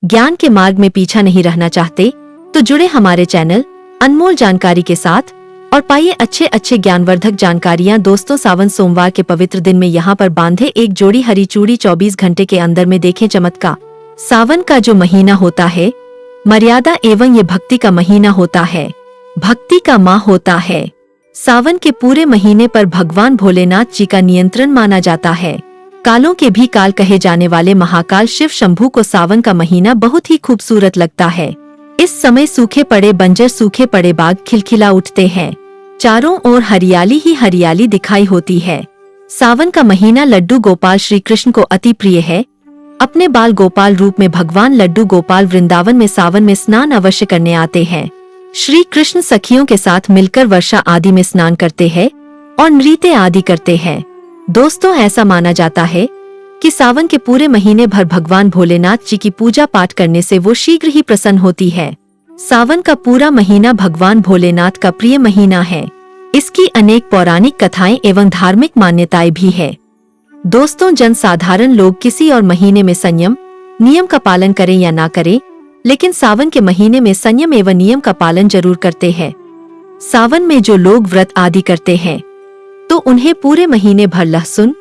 ज्ञान के मार्ग में पीछा नहीं रहना चाहते तो जुड़े हमारे चैनल अनमोल जानकारी के साथ और पाइए अच्छे ज्ञानवर्धक जानकारियां। दोस्तों, सावन सोमवार के पवित्र दिन में यहाँ पर बांधे एक जोड़ी हरी चूड़ी 24 घंटे के अंदर में देखें चमत्कार। सावन का जो महीना होता है मर्यादा एवं ये भक्ति का महीना होता है, भक्ति का माह होता है। सावन के पूरे महीने पर भगवान भोलेनाथ जी का नियंत्रण माना जाता है। कालों के भी काल कहे जाने वाले महाकाल शिव शंभू को सावन का महीना बहुत ही खूबसूरत लगता है। इस समय सूखे पड़े बंजर सूखे पड़े बाग खिलखिला उठते हैं, चारों ओर हरियाली ही हरियाली दिखाई होती है। सावन का महीना लड्डू गोपाल श्री कृष्ण को अति प्रिय है। अपने बाल गोपाल रूप में भगवान लड्डू गोपाल वृंदावन में सावन में स्नान अवश्य करने आते हैं। श्री कृष्ण सखियों के साथ मिलकर वर्षा आदि में स्नान करते हैं और नृत्य आदि करते हैं। दोस्तों, ऐसा माना जाता है कि सावन के पूरे महीने भर भगवान भोलेनाथ जी की पूजा पाठ करने से वो शीघ्र ही प्रसन्न होती है। सावन का पूरा महीना भगवान भोलेनाथ का प्रिय महीना है। इसकी अनेक पौराणिक कथाएं एवं धार्मिक मान्यताएं भी है। दोस्तों, जनसाधारण लोग किसी और महीने में संयम नियम का पालन करें या ना करें, लेकिन सावन के महीने में संयम एवं नियम का पालन जरूर करते हैं। सावन में जो लोग व्रत आदि करते हैं तो उन्हें पूरे महीने भर लहसुन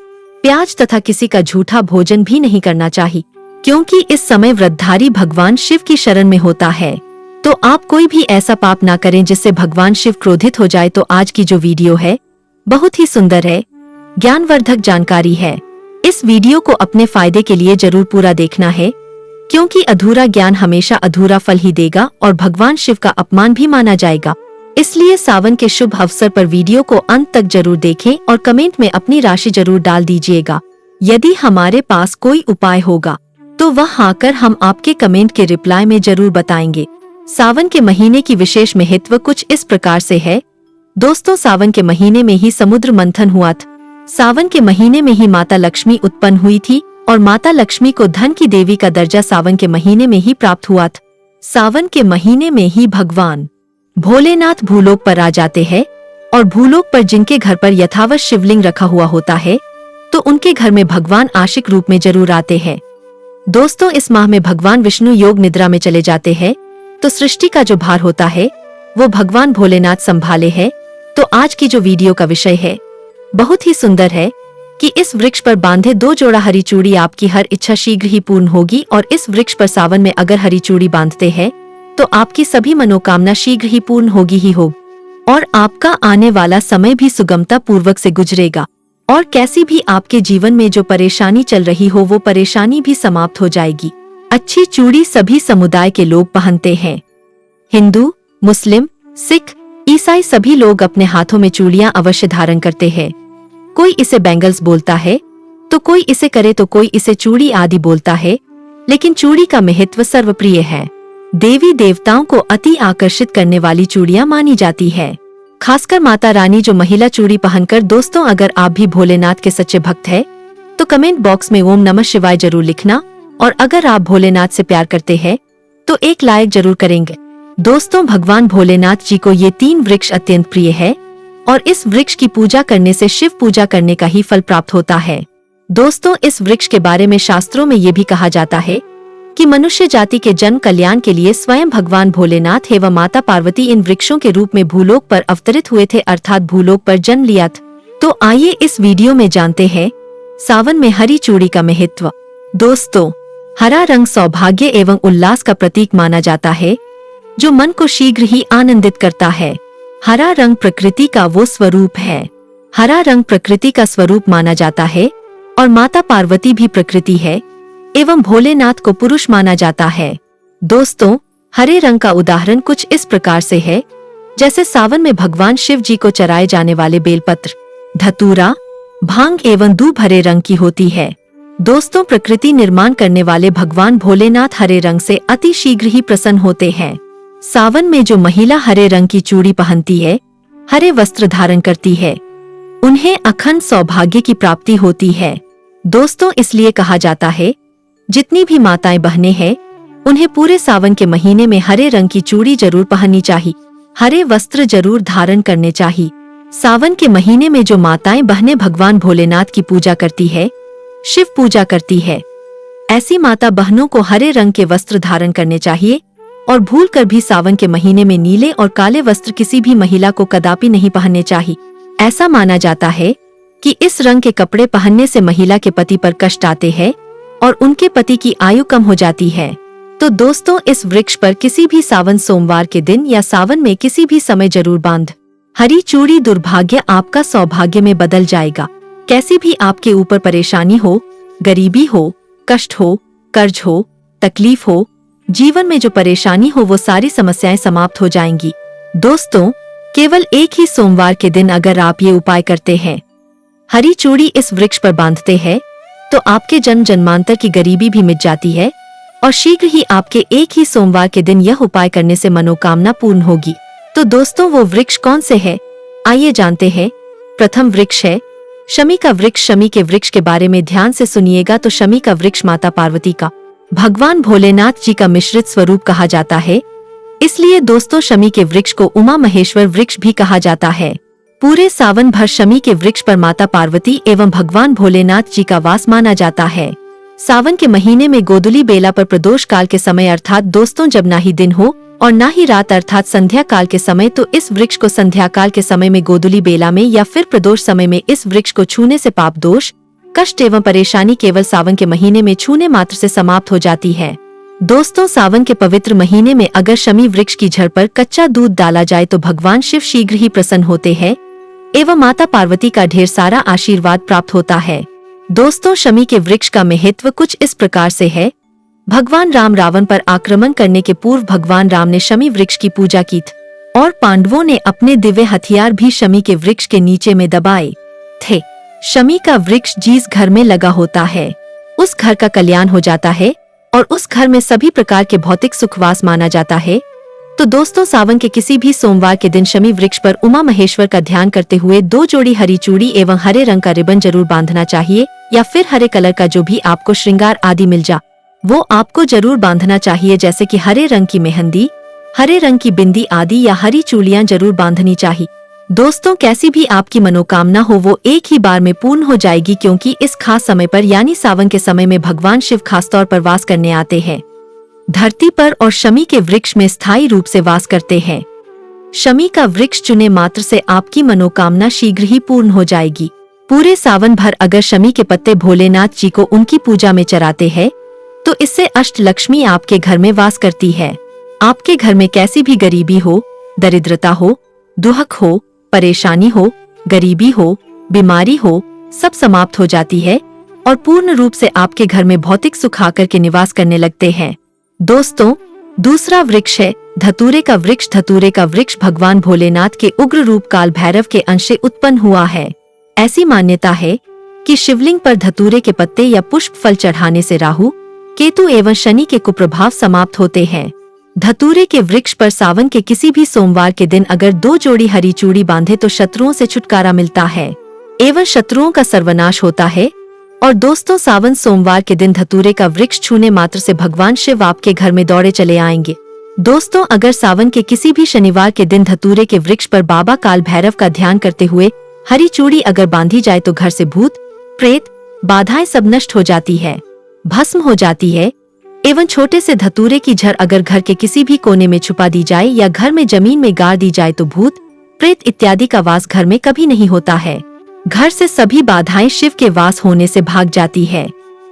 प्याज तथा किसी का झूठा भोजन भी नहीं करना चाहिए, क्योंकि इस समय व्रतधारी भगवान शिव की शरण में होता है। तो आप कोई भी ऐसा पाप ना करें जिससे भगवान शिव क्रोधित हो जाए। तो आज की जो वीडियो है बहुत ही सुंदर है, ज्ञानवर्धक जानकारी है। इस वीडियो को अपने फायदे के लिए जरूर पूरा देखना है, क्योंकि अधूरा ज्ञान हमेशा अधूरा फल ही देगा और भगवान शिव का अपमान भी माना जाएगा। इसलिए सावन के शुभ अवसर पर वीडियो को अंत तक जरूर देखें और कमेंट में अपनी राशि जरूर डाल दीजिएगा। यदि हमारे पास कोई उपाय होगा तो वह आकर हम आपके कमेंट के रिप्लाई में जरूर बताएंगे। सावन के महीने की विशेष महत्व कुछ इस प्रकार से है। दोस्तों, सावन के महीने में ही समुद्र मंथन हुआ था। सावन के महीने में ही माता लक्ष्मी उत्पन्न हुई थी और माता लक्ष्मी को धन की देवी का दर्जा सावन के महीने में ही प्राप्त हुआ था। सावन के महीने में ही भगवान भोलेनाथ भूलोक पर आ जाते हैं और भूलोक पर जिनके घर पर यथावत शिवलिंग रखा हुआ होता है तो उनके घर में भगवान आशिक रूप में जरूर आते हैं। दोस्तों, इस माह में भगवान विष्णु योग निद्रा में चले जाते हैं तो सृष्टि का जो भार होता है वो भगवान भोलेनाथ संभाले है। तो आज की जो वीडियो का विषय है बहुत ही सुंदर है कि इस वृक्ष पर बांधे 2 जोड़ा हरी चूड़ी आपकी हर इच्छा शीघ्र ही पूर्ण होगी। और इस वृक्ष पर सावन में अगर हरी चूड़ी बांधते हैं तो आपकी सभी मनोकामना शीघ्र ही पूर्ण होगी ही होगी और आपका आने वाला समय भी सुगमता पूर्वक से गुजरेगा और कैसी भी आपके जीवन में जो परेशानी चल रही हो वो परेशानी भी समाप्त हो जाएगी। अच्छी चूड़ी सभी समुदाय के लोग पहनते हैं। हिंदू, मुस्लिम, सिख, ईसाई सभी लोग अपने हाथों में चूड़ियां अवश्य धारण करते हैं। कोई इसे बैंगल्स बोलता है तो कोई इसे करे तो कोई इसे चूड़ी आदि बोलता है, लेकिन चूड़ी का महत्व सर्वप्रिय है। देवी देवताओं को अति आकर्षित करने वाली चूड़ियां मानी जाती है, खासकर माता रानी जो महिला चूड़ी पहनकर। दोस्तों, अगर आप भी भोलेनाथ के सच्चे भक्त हैं तो कमेंट बॉक्स में ओम नमः शिवाय जरूर लिखना और अगर आप भोलेनाथ से प्यार करते हैं तो एक लाइक जरूर करेंगे। दोस्तों, भगवान भोलेनाथ जी को ये 3 वृक्ष अत्यंत प्रिय है और इस वृक्ष की पूजा करने से शिव पूजा करने का ही फल प्राप्त होता है। दोस्तों, इस वृक्ष के बारे में शास्त्रों में ये भी कहा जाता है कि मनुष्य जाति के जन्म कल्याण के लिए स्वयं भगवान भोलेनाथ एवं माता पार्वती इन वृक्षों के रूप में भूलोक पर अवतरित हुए थे, अर्थात भूलोक पर जन्म लिया था। तो आइए इस वीडियो में जानते हैं सावन में हरी चूड़ी का महत्व। दोस्तों, हरा रंग सौभाग्य एवं उल्लास का प्रतीक माना जाता है जो मन को शीघ्र ही आनंदित करता है। हरा रंग प्रकृति का वो स्वरूप है। हरा रंग प्रकृति का स्वरूप माना जाता है और माता पार्वती भी प्रकृति है एवं भोलेनाथ को पुरुष माना जाता है। दोस्तों, हरे रंग का उदाहरण कुछ इस प्रकार से है, जैसे सावन में भगवान शिव जी को चढ़ाए जाने वाले बेलपत्र, धतूरा, भांग एवं दूब हरे रंग की होती है। दोस्तों, प्रकृति निर्माण करने वाले भगवान भोलेनाथ हरे रंग से अति शीघ्र ही प्रसन्न होते हैं। सावन में जो महिला हरे रंग की चूड़ी पहनती है, हरे वस्त्र धारण करती है, उन्हें अखंड सौभाग्य की प्राप्ति होती है। दोस्तों, इसलिए कहा जाता है जितनी भी माताएं बहनें हैं उन्हें पूरे सावन के महीने में हरे रंग की चूड़ी जरूर पहननी चाहिए, हरे वस्त्र जरूर धारण करने चाहिए। सावन के महीने में जो माताएं बहनें भगवान भोलेनाथ की पूजा करती है, शिव पूजा करती है, ऐसी माता बहनों को हरे रंग के वस्त्र धारण करने चाहिए और भूलकर भी सावन के महीने में नीले और काले वस्त्र किसी भी महिला को कदापि नहीं पहनने चाहिए। ऐसा माना जाता है कि इस रंग के कपड़े पहनने से महिला के पति पर कष्ट आते हैं और उनके पति की आयु कम हो जाती है। तो दोस्तों, इस वृक्ष पर किसी भी सावन सोमवार के दिन या सावन में किसी भी समय जरूर बांध हरी चूड़ी। दुर्भाग्य आपका सौभाग्य में बदल जाएगा। कैसी भी आपके ऊपर परेशानी हो, गरीबी हो, कष्ट हो, कर्ज हो, तकलीफ हो, जीवन में जो परेशानी हो, वो सारी समस्याएं समाप्त हो जाएंगी। दोस्तों, केवल एक ही सोमवार के दिन अगर आप ये उपाय करते हैं, हरी चूड़ी इस वृक्ष पर बांधते हैं, तो आपके जन्म जन्मांतर की गरीबी भी मिट जाती है और शीघ्र ही आपके एक ही सोमवार के दिन यह उपाय करने से मनोकामना पूर्ण होगी। तो दोस्तों, वो वृक्ष कौन से है, आइए जानते हैं। प्रथम वृक्ष है शमी का वृक्ष। शमी के वृक्ष के बारे में ध्यान से सुनिएगा। तो शमी का वृक्ष माता पार्वती का, भगवान भोलेनाथ जी का मिश्रित स्वरूप कहा जाता है। इसलिए दोस्तों, शमी के वृक्ष को उमा महेश्वर वृक्ष भी कहा जाता है। पूरे सावन भर शमी के वृक्ष पर माता पार्वती एवं भगवान भोलेनाथ जी का वास माना जाता है। सावन के महीने में गोधूली बेला पर प्रदोष काल के समय अर्थात दोस्तों जब ना ही दिन हो और ना ही रात अर्थात संध्या काल के समय, तो इस वृक्ष को संध्या काल के समय में गोधूली बेला में या फिर प्रदोष समय में इस वृक्ष को छूने से पाप दोष, कष्ट एवं परेशानी केवल सावन के महीने में छूने मात्र से समाप्त हो जाती है। दोस्तों, सावन के पवित्र महीने में अगर शमी वृक्ष की जड़ पर कच्चा दूध डाला जाए तो भगवान शिव शीघ्र ही प्रसन्न होते हैं एवं माता पार्वती का ढेर सारा आशीर्वाद प्राप्त होता है। दोस्तों, शमी के वृक्ष का महत्व कुछ इस प्रकार से है। भगवान राम रावण पर आक्रमण करने के पूर्व भगवान राम ने शमी वृक्ष की पूजा की थी और पांडवों ने अपने दिव्य हथियार भी शमी के वृक्ष के नीचे में दबाए थे। शमी का वृक्ष जिस घर में लगा होता है, उस घर का कल्याण हो जाता है और उस घर में सभी प्रकार के भौतिक सुखवास माना जाता है। तो दोस्तों, सावन के किसी भी सोमवार के दिन शमी वृक्ष पर उमा महेश्वर का ध्यान करते हुए 2 जोड़ी हरी चूड़ी एवं हरे रंग का रिबन जरूर बांधना चाहिए, या फिर हरे कलर का जो भी आपको श्रृंगार आदि मिल जा वो आपको जरूर बांधना चाहिए, जैसे कि हरे रंग की मेहंदी, हरे रंग की बिंदी आदि या हरी चूड़ियां जरूर बांधनी चाहिए। दोस्तों, कैसी भी आपकी मनोकामना हो वो एक ही बार में पूर्ण हो जाएगी, क्योंकि इस खास समय पर यानी सावन के समय में भगवान शिव खासतौर पर वास करने आते हैं धरती पर और शमी के वृक्ष में स्थायी रूप से वास करते हैं। शमी का वृक्ष चुने मात्र से आपकी मनोकामना शीघ्र ही पूर्ण हो जाएगी। पूरे सावन भर अगर शमी के पत्ते भोलेनाथ जी को उनकी पूजा में चढ़ाते हैं तो इससे अष्ट लक्ष्मी आपके घर में वास करती है। आपके घर में कैसी भी गरीबी हो, दरिद्रता हो, दुख हो, परेशानी हो, गरीबी हो, बीमारी हो, सब समाप्त हो जाती है और पूर्ण रूप से आपके घर में भौतिक सुख आकर के निवास करने लगते हैं। दोस्तों, दूसरा वृक्ष है धतूरे का वृक्ष। धतूरे का वृक्ष भगवान भोलेनाथ के उग्र रूप काल भैरव के अंश से उत्पन्न हुआ है। ऐसी मान्यता है कि शिवलिंग पर धतूरे के पत्ते या पुष्प फल चढ़ाने से राहु, केतु एवं शनि के कुप्रभाव समाप्त होते हैं। धतूरे के वृक्ष पर सावन के किसी भी सोमवार के दिन अगर 2 जोड़ी हरी चूड़ी बांधे तो शत्रुओं से छुटकारा मिलता है एवं शत्रुओं का सर्वनाश होता है। और दोस्तों, सावन सोमवार के दिन धतूरे का वृक्ष छूने मात्र से भगवान शिव आपके घर में दौड़े चले आएंगे। दोस्तों, अगर सावन के किसी भी शनिवार के दिन धतूरे के वृक्ष पर बाबा काल भैरव का ध्यान करते हुए हरी चूड़ी अगर बांधी जाए तो घर से भूत प्रेत बाधाएं सब नष्ट हो जाती है, भस्म हो जाती है। एवं छोटे से धतूरे की जड़ अगर घर के किसी भी कोने में छुपा दी जाए या घर में जमीन में गाड़ दी जाए तो भूत प्रेत इत्यादि का वास घर में कभी नहीं होता है। घर से सभी बाधाएं शिव के वास होने से भाग जाती है।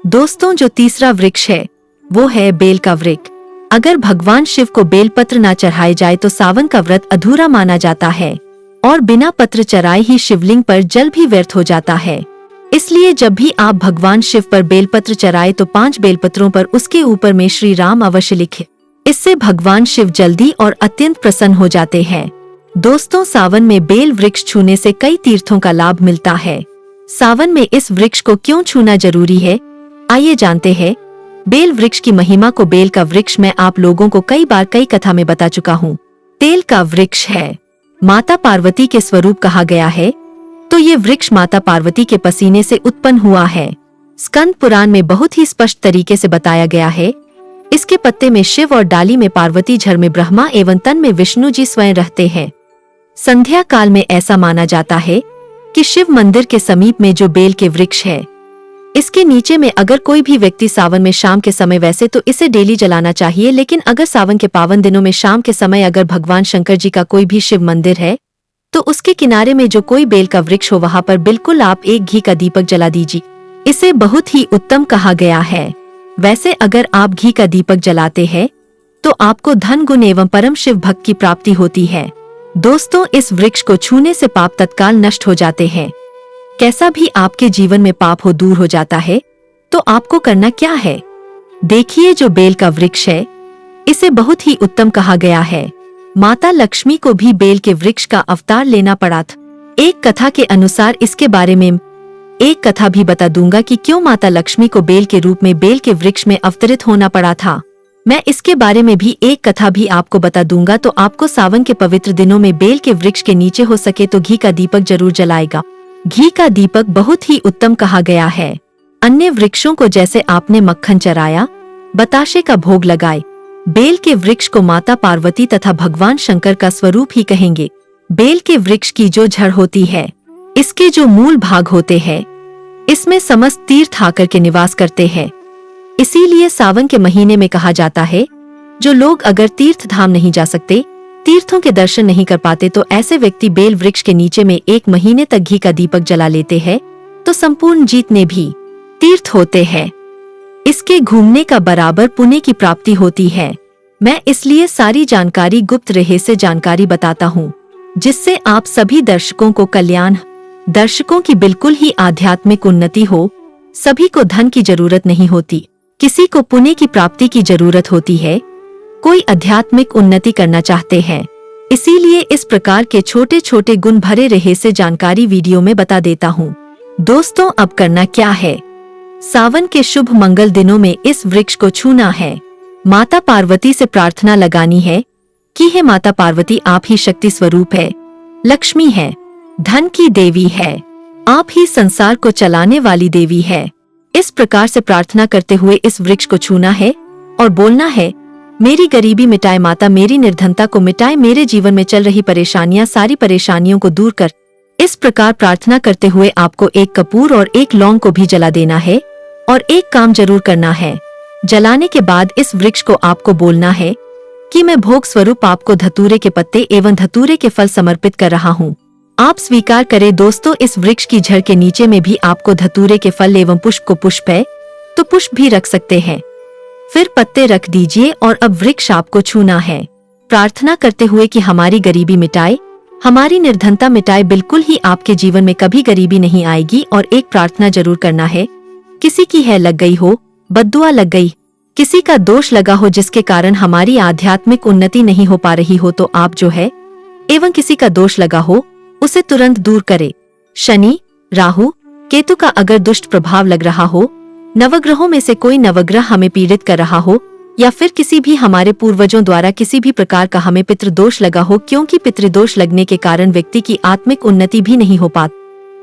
दोस्तों, जो तीसरा वृक्ष है वो है बेल का वृक्ष। अगर भगवान शिव को बेलपत्र न चढ़ाए जाए तो सावन का व्रत अधूरा माना जाता है और बिना पत्र चढ़ाए ही शिवलिंग पर जल भी व्यर्थ हो जाता है। इसलिए जब भी आप भगवान शिव पर बेलपत्र चढ़ाए तो 5 बेलपत्रों पर उसके ऊपर में श्री राम अवश्य लिखे। इससे भगवान शिव जल्दी और अत्यंत प्रसन्न हो जाते हैं। दोस्तों, सावन में बेल वृक्ष छूने से कई तीर्थों का लाभ मिलता है। सावन में इस वृक्ष को क्यों छूना जरूरी है, आइए जानते हैं। बेल वृक्ष की महिमा को बेल का वृक्ष मैं आप लोगों को कई बार कई कथा में बता चुका हूँ। तेल का वृक्ष है, माता पार्वती के स्वरूप कहा गया है, तो ये वृक्ष माता पार्वती के पसीने से उत्पन्न हुआ है। स्कंद पुराण में बहुत ही स्पष्ट तरीके से बताया गया है। इसके पत्ते में शिव और डाली में पार्वती, झर में ब्रह्मा एवं तन में विष्णु जी स्वयं रहते हैं। संध्या काल में ऐसा माना जाता है कि शिव मंदिर के समीप में जो बेल के वृक्ष है, इसके नीचे में अगर कोई भी व्यक्ति सावन में शाम के समय, वैसे तो इसे डेली जलाना चाहिए, लेकिन अगर सावन के पावन दिनों में शाम के समय अगर भगवान शंकर जी का कोई भी शिव मंदिर है तो उसके किनारे में जो कोई बेल का वृक्ष हो वहां पर बिल्कुल आप एक घी का दीपक जला दीजिए। इसे बहुत ही उत्तम कहा गया है। वैसे अगर आप घी का दीपक जलाते हैं तो आपको धन गुण एवं परम शिव भक्त की प्राप्ति होती है। दोस्तों, इस वृक्ष को छूने से पाप तत्काल नष्ट हो जाते हैं। कैसा भी आपके जीवन में पाप हो दूर हो जाता है। तो आपको करना क्या है, देखिए जो बेल का वृक्ष है इसे बहुत ही उत्तम कहा गया है। माता लक्ष्मी को भी बेल के वृक्ष का अवतार लेना पड़ा था। एक कथा के अनुसार इसके बारे में एक कथा भी बता दूंगा कि क्यों माता लक्ष्मी को बेल के रूप में बेल के वृक्ष में अवतरित होना पड़ा था। मैं इसके बारे में भी एक कथा भी आपको बता दूंगा। तो आपको सावन के पवित्र दिनों में बेल के वृक्ष के नीचे हो सके तो घी का दीपक जरूर जलाएगा। घी का दीपक बहुत ही उत्तम कहा गया है। अन्य वृक्षों को जैसे आपने मक्खन चराया, बताशे का भोग लगाए, बेल के वृक्ष को माता पार्वती तथा भगवान शंकर का स्वरूप ही कहेंगे। बेल के वृक्ष की जो जड़ होती है, इसके जो मूल भाग होते हैं, इसमें समस्त तीर्थ आकर के निवास करते हैं। इसीलिए सावन के महीने में कहा जाता है जो लोग अगर तीर्थ धाम नहीं जा सकते, तीर्थों के दर्शन नहीं कर पाते, तो ऐसे व्यक्ति बेल वृक्ष के नीचे में 1 महीने तक घी का दीपक जला लेते हैं तो संपूर्ण जितने भी तीर्थ होते हैं इसके घूमने का बराबर पुण्य की प्राप्ति होती है। मैं इसलिए सारी जानकारी गुप्त रहस्य जानकारी बताता हूँ, जिससे आप सभी दर्शकों को कल्याण, दर्शकों की बिल्कुल ही आध्यात्मिक उन्नति हो। सभी को धन की जरूरत नहीं होती, किसी को पुण्य की प्राप्ति की जरूरत होती है, कोई आध्यात्मिक उन्नति करना चाहते हैं। इसीलिए इस प्रकार के छोटे छोटे गुण भरे रहस्य जानकारी वीडियो में बता देता हूँ। दोस्तों, अब करना क्या है, सावन के शुभ मंगल दिनों में इस वृक्ष को छूना है। माता पार्वती से प्रार्थना लगानी है कि हे माता पार्वती, आप ही शक्ति स्वरूप है, लक्ष्मी है, धन की देवी है, आप ही संसार को चलाने वाली देवी है। इस प्रकार से प्रार्थना करते हुए इस वृक्ष को छूना है और बोलना है, मेरी गरीबी मिटाए माता, मेरी निर्धनता को मिटाए, मेरे जीवन में चल रही परेशानियां, सारी परेशानियों को दूर कर। इस प्रकार प्रार्थना करते हुए आपको 1 कपूर और 1 लौंग को भी जला देना है और एक काम जरूर करना है। जलाने के बाद इस वृक्ष को आपको बोलना है कि मैं भोग स्वरूप आपको धतूरे के पत्ते एवं धतूरे के फल समर्पित कर रहा हूँ, आप स्वीकार करें। दोस्तों, इस वृक्ष की जड़ के नीचे में भी आपको धतूरे के फल एवं पुष्प को, पुष्प है तो पुष्प भी रख सकते हैं, फिर पत्ते रख दीजिए और अब वृक्ष आपको छूना है, प्रार्थना करते हुए कि हमारी गरीबी मिटाए, हमारी निर्धनता मिटाए, बिल्कुल ही आपके जीवन में कभी गरीबी नहीं आएगी। और एक प्रार्थना जरूर करना है, किसी की है लग गई हो, बद्दुआ लग गई, किसी का दोष लगा हो जिसके कारण हमारी आध्यात्मिक उन्नति नहीं हो पा रही हो, तो आप जो है एवं किसी का दोष लगा हो उसे तुरंत दूर करे। शनि, राहु, केतु का अगर दुष्ट प्रभाव लग रहा हो, नवग्रहों में से कोई नवग्रह हमें पीड़ित कर रहा हो, या फिर किसी भी हमारे पूर्वजों द्वारा किसी भी प्रकार का हमें पितृदोष लगा हो, क्योंकि पितृदोष लगने के कारण व्यक्ति की आत्मिक उन्नति भी नहीं हो पाती,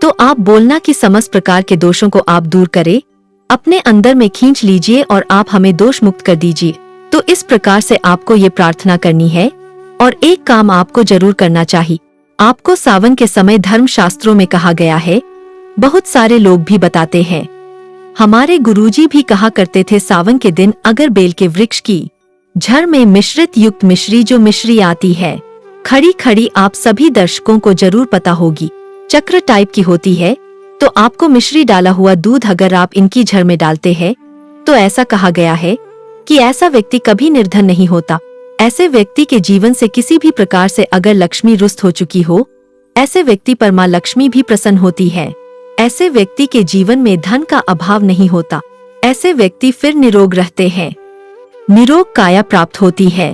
तो आप बोलना कि समस्त प्रकार के दोषों को आप दूर करें, अपने अंदर में खींच लीजिए और आप हमें दोष मुक्त कर दीजिए। तो इस प्रकार से आपको ये प्रार्थना करनी है। और एक काम आपको जरूर करना चाहिए, आपको सावन के समय धर्म शास्त्रों में कहा गया है, बहुत सारे लोग भी बताते हैं, हमारे गुरुजी भी कहा करते थे, सावन के दिन अगर बेल के वृक्ष की जड़ में मिश्रित युक्त मिश्री, जो मिश्री आती है खड़ी खड़ी, आप सभी दर्शकों को जरूर पता होगी, चक्र टाइप की होती है, तो आपको मिश्री डाला हुआ दूध अगर आप इनकी जड़ में डालते हैं तो ऐसा कहा गया है कि ऐसा व्यक्ति कभी निर्धन नहीं होता। ऐसे व्यक्ति के जीवन से किसी भी प्रकार से अगर लक्ष्मी रुष्ट हो चुकी हो, ऐसे व्यक्ति पर मां लक्ष्मी भी प्रसन्न होती है, ऐसे व्यक्ति के जीवन में धन का अभाव नहीं होता, ऐसे व्यक्ति फिर निरोग रहते हैं, निरोग काया प्राप्त होती है।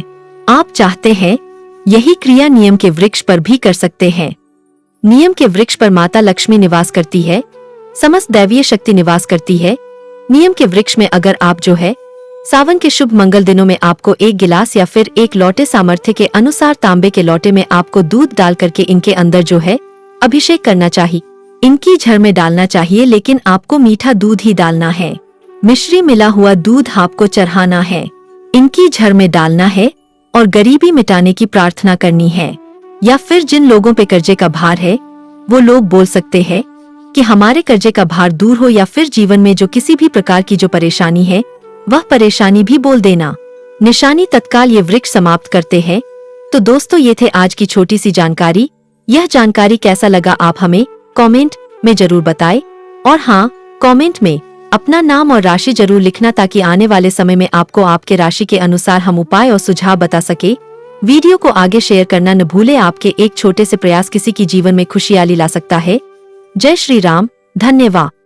आप चाहते हैं यही क्रिया नियम के वृक्ष पर भी कर सकते हैं। नियम के वृक्ष पर माता लक्ष्मी निवास करती है, समस्त दैवीय शक्ति निवास करती है। नियम के वृक्ष में अगर आप जो है सावन के शुभ मंगल दिनों में आपको 1 गिलास या फिर 1 लोटे सामर्थ्य के अनुसार तांबे के लोटे में आपको दूध डाल करके इनके अंदर जो है अभिषेक करना चाहिए, इनकी जड़ में डालना चाहिए, लेकिन आपको मीठा दूध ही डालना है। मिश्री मिला हुआ दूध आपको चढ़ाना है, इनकी जड़ में डालना है और गरीबी मिटाने की प्रार्थना करनी है। या फिर जिन लोगों पे कर्जे का भार है वो लोग बोल सकते हैं कि हमारे कर्जे का भार दूर हो या फिर जीवन में जो किसी भी प्रकार की जो परेशानी है वह परेशानी भी बोल देना। निशानी तत्काल ये वृक्ष समाप्त करते हैं। तो दोस्तों ये थे आज की छोटी सी जानकारी। यह जानकारी कैसा लगा आप हमें कमेंट में जरूर बताएं। और हाँ, कमेंट में अपना नाम और राशि जरूर लिखना ताकि आने वाले समय में आपको आपके राशि के अनुसार हम उपाय और सुझाव बता सके। वीडियो को आगे शेयर करना न भूले। आपके एक छोटे से प्रयास किसी की जीवन में खुशहाली ला सकता है। जय श्री राम। धन्यवाद।